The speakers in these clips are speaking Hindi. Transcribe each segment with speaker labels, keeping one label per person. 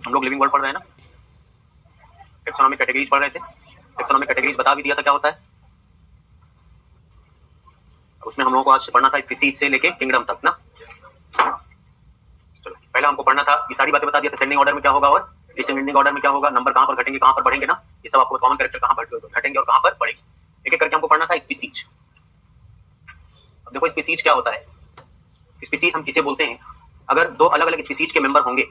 Speaker 1: हम लोग लिविंग वर्ल्ड पढ़ रहे हैं ना, टेक्सोनॉमिक कैटेगरीज पढ़ रहे थे। टेक्सोनॉमिक कैटेगरीज बता भी दिया था क्या होता है। उसमें हम लोगों को आज पढ़ना था स्पीसीज से लेके किंगडम तक ना। चलो पहले हमको पढ़ना था, ये सारी बातें बता दिया था, सेंडिंग ऑर्डर में क्या होगा और डिसेंडिंग ऑर्डर में क्या होगा, नंबर कहां पर घटेंगे कहां पर बढ़ेंगे ना, ये सब आपको कॉमन कैरेक्टर कहां पर घटेंगे और कहां पर बढ़ेंगे, एक एक करके हमको पढ़ना था स्पीसीज। अब देखो स्पीसीज क्या होता है। स्पीसीज हम किसे बोलते हैं, अगर दो अलग अलग स्पीसीज के मेंबर होंगे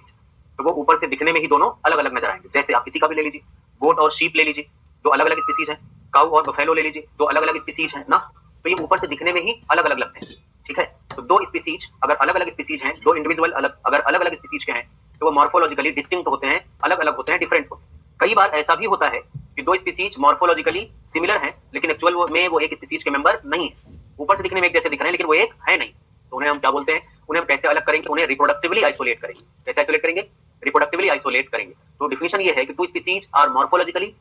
Speaker 1: तो वो ऊपर से दिखने में ही दोनों अलग अलग नजर आएंगे। जैसे आप किसी का भी ले लीजिए, गोट और शीप ले लीजिए, दो अलग अलग स्पीसीज हैं। काऊ और बफेलो ले लीजिए, दो अलग अलग स्पीसीज हैं ना, तो ये ऊपर से दिखने में ही अलग अलग लगते हैं। ठीक है, तो दो स्पीसीज अगर अलग अलग स्पीसीज हैं, दो इंडिविजुअल अगर अलग अलग स्पीसीज के हैं तो वो मॉर्फोलॉजिकली डिस्टिंक्ट होते हैं, अलग अलग होते हैं, डिफरेंट होते हैं। कई बार ऐसा भी होता है कि दो स्पीसीज मॉर्फोलॉजिकली सिमिलर हैं लेकिन एक्चुअल में वो एक स्पीसीज के मेंबर नहीं है। ऊपर से दिखने में एक जैसे दिख रहे हैं लेकिन वो एक है नहीं, तो उन्हें हम क्या बोलते हैं, उन्हें हम कैसे अलग करेंगे, उन्हें रिप्रोडक्टिवली आइसोलेट करेंगे। कैसे आइसोलेट करेंगे, रिप्रोडक्टिवली आइसोलेट करेंगे। तो डिफिनेशन ये है कि two species are morphologically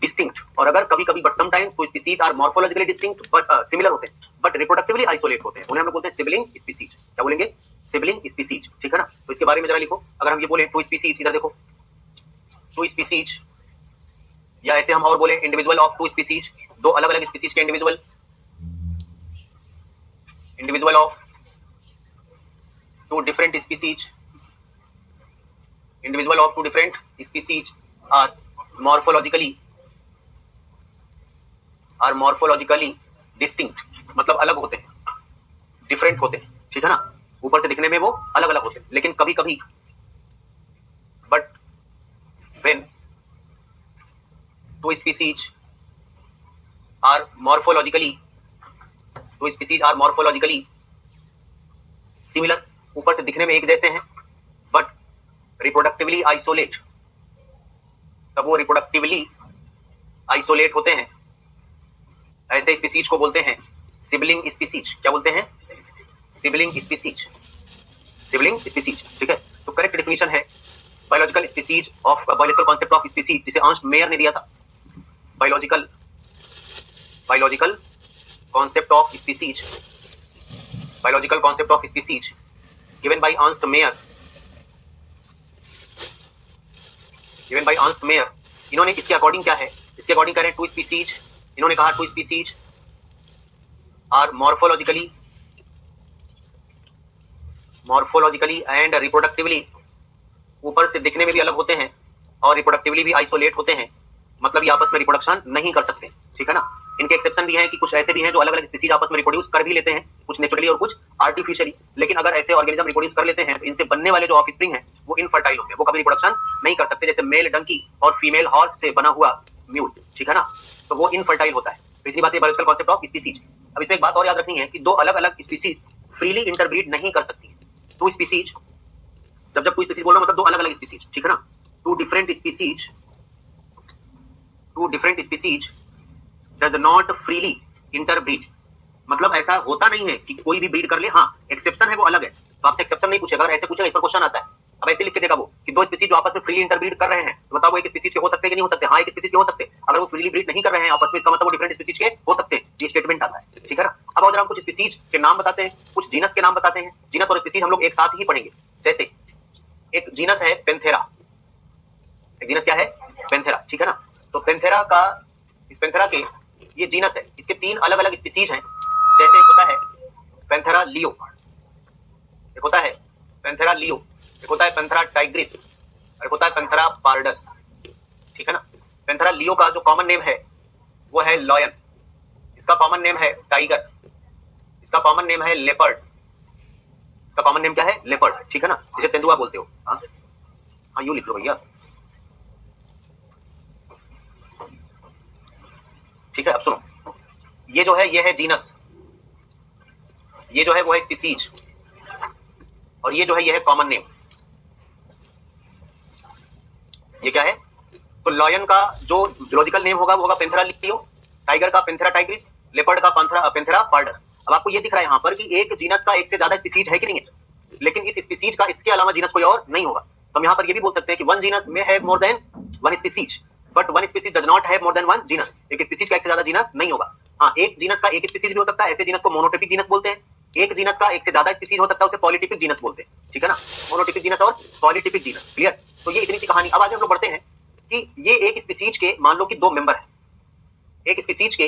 Speaker 1: distinct, और अगर कभी कभी but sometimes two species are morphologically distinct but similar होते हैं बट रिप्रोडक्टिवली आइसोलेट होते हैं, उन्हें हम लोग बोलते हैं सिबलिंग स्पीसीज। क्या बोलेंगे, सिबलिंग स्पीसीज। ठीक है ना, तो इसके बारे में जरा लिखो। अगर हम ये बोले टू स्पीसीज, इधर देखो टू स्पीसीज, या ऐसे हम और बोले इंडिविजुअल ऑफ टू स्पीसीज, दो अलग अलग स्पीसीज के individual, individual of two different species, individual of two different species are morphologically distinct, मतलब अलग होते हैं, डिफरेंट होते हैं। ठीक है ना, ऊपर से दिखने में वो अलग अलग होते हैं, लेकिन कभी कभी but when two species are morphologically similar, ऊपर से दिखने में एक जैसे हैं बट रिप्रोडक्टिवली आइसोलेट, तब वो रिप्रोडक्टिवली आइसोलेट होते हैं। ऐसे स्पीसीज को बोलते हैं सिबलिंग स्पीसीज। क्या बोलते हैं, सिबलिंग स्पीसीज, सिबलिंग स्पीसीज। ठीक है, तो करेक्ट डेफिनेशन है biological species of, biological concept of species, जिसे अर्नस्ट मेयर ने दिया था। Biological concept of species, biological concept of species given by Ernst Mayr, given by Ernst Mayr. इन्होंने इसके अकॉर्डिंग क्या है, इसके अकॉर्डिंग करें टू स्पीसीज, इन्होंने कहा two species are morphologically and reproductively, ऊपर से दिखने में भी अलग होते हैं और रिप्रोडक्टिवली भी आइसोलेट होते हैं, मतलब ये आपस में रिप्रोडक्शन नहीं कर सकते। ठीक है ना, इनके एक्सेप्शन भी हैं कि कुछ ऐसे भी हैं जो अलग अलग स्पीसीज आपस में रिप्रोड्यूस कर भी लेते हैं, कुछ नेचुरली और कुछ आर्टिफिशियली। लेकिन अगर ऐसे ऑर्गेनिज्म रिप्रोड्यूस कर लेते हैं तो इनसे बनने वाले जो ऑफस्प्रिंग हैं वो इनफर्टाइल होते हैं, वो कभी रिप्रोडक्शन नहीं कर सकते, जैसे मेल डंकी और फीमेल हॉर्स से बना हुआ म्यूल। ठीक है ना, तो वो इनफर्टाइल होता है। तो इतनी बात है बायोलॉजिकल कॉन्सेप्ट ऑफ स्पीसीज। अब इसमें एक बात और याद रखनी है कि दो अलग अलग स्पीसीज फ्रीली इंटरब्रीड नहीं कर सकती। टू स्पीसीज, जब टू स्पीसीज बोल रहा हूं मतलब दो अलग अलग स्पीसीज। ठीक है ना, two different species does not freely interbreed, मतलब ऐसा होता नहीं है कि कोई भी ब्रीड कर ले। हाँ, एक्सेप्शन है, वो अलग है, तो आपसे एक्सेप्शन नहीं पूछेगा। अगर ऐसे पूछेगा, इस पर क्वेश्चन आता है, अब ऐसे लिख के देगा वो कि दो स्पीसीज जो आपस में फ्रीली इंटरब्रीड कर रहे हैं, तो बताओ वो एक स्पीसीज के हो सकते हैं कि नहीं हो सकते। हाँ, एक स्पीसीज के हो सकते हैं। अगर वो फ्रीली ब्रीड नहीं कर रहे हैं आपस में, इसका मतलब वो डिफरेंट स्पीसीज के हो सकते हैं, ये स्टेटमेंट आता है। ठीक है ना, अब अगर हम कुछ स्पीसीज के नाम बताते हैं, कुछ जीनस के नाम बताते हैं। जीनस और स्पीसीज हम लोग एक साथ ही पढ़ेंगे। जैसे एक जीनस है पेंथेरा, एक जीनस क्या है, पेंथेरा। ठीक है ना, तो पेंथेरा का, इस पेंथेरा के ये जीनस है, इसके तीन अलग अलग स्पीसीज हैं। जैसे एक होता है पेंथेरा लियो, एक होता है पेंथेरा लियो, एक होता है पेंथेरा टाइग्रिस, और एक होता है पेंथेरा पार्डस। ठीक है ना, पेंथेरा लियो का जो कॉमन नेम है वो है लॉयन, इसका कॉमन नेम है टाइगर, इसका कॉमन नेम है लेपर्ड, इसका कॉमन नेम क्या है, लेपर्ड। ठीक है ना, जिसे तेंदुआ बोलते हो। हाँ हाँ, यूं लिख लो भैया। ठीक है, अब सुनो, ये जो है ये है जीनस, ये जो है वो है स्पीसीज, और ये जो है ये है कॉमन नेम। ये क्या है, तो लॉयन का जो जूलॉजिकल नेम होगा वो होगा पेंथेरा लियो, टाइगर का पेंथेरा टाइग्रिस, लेपर्ड का पेंथेरा पार्डस। अब आपको ये दिख रहा है यहाँ पर कि एक जीनस का एक से ज्यादा स्पीसीज है कि नहीं है, लेकिन इस स्पीसीज का इसके अलावा जीनस कोई और नहीं होगा। तो हम यहाँ पर ये भी बोल सकते हैं कि वन जीनस में have more than one species, but one species does not have more than one genus. एक स्पीसीज का एक से ज्यादा जीनस नहीं होगा। हाँ, एक जीनस का एक स्पीसीज भी हो सकता है, ऐसे जीनस को मोनोटिपिक जीनस बोलते हैं। एक जीनस का एक से ज्यादा स्पीसीज हो सकता है, उसे पॉलीटिपिक जीनस बोलते हैं। ठीक है ना, मोनोटिपिक जीनस और पॉलीटिपिक जीनस। क्लियर, तो तो ये इतनी सी कहानी। अब आगे हम लोग बढ़ते हैं कि ये एक स्पीसीज के मान लो कि 2 मेंबर है, एक स्पीसीज के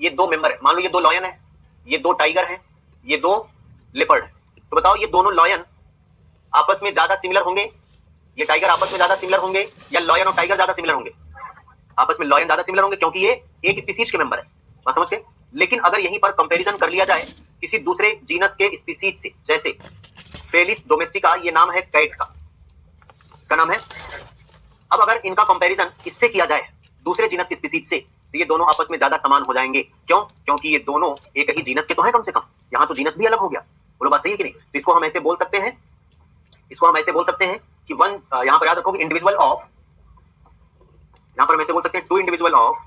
Speaker 1: ये 2 मेंबर है, मान लो ये 2 लॉयन है, ये 2 टाइगर है, ये 2 लिपर्ड। तो बताओ ये दोनों लॉयन आपस में ज्यादा सिमिलर होंगे, ये टाइगर आपस में ज्यादा सिमिलर होंगे, या लॉयन और टाइगर ज्यादा सिमिलर होंगे? आपस में लॉयन ज्यादा सिमिलर होंगे, क्योंकि ये एक स्पीसीज के मेंबर है। बात समझ गए? लेकिन अगर यहीं पर कंपैरिजन कर लिया जाए किसी दूसरे जीनस के स्पीसीज से, जैसे फेलिस डोमेस्टिका, ये नाम है कैट का, इसका नाम है। अब अगर इनका कंपैरिजन इससे किया जाए दूसरे जीनस के स्पीसीज से, तो ये दोनों आपस में ज्यादा समान हो जाएंगे। क्यों? क्योंकि ये दोनों एक ही जीनस के तो हैं कम से कम, यहाँ तो जीनस भी अलग हो गया। बोलो बात सही है कि नहीं? तो इसको हम ऐसे बोल सकते हैं, इसको हम ऐसे बोल सकते हैं कि वन, यहां पर याद रखो इंडिविजुअल ऑफ, यहां पर हम ऐसे बोल सकते हैं 2 इंडिविजुअल ऑफ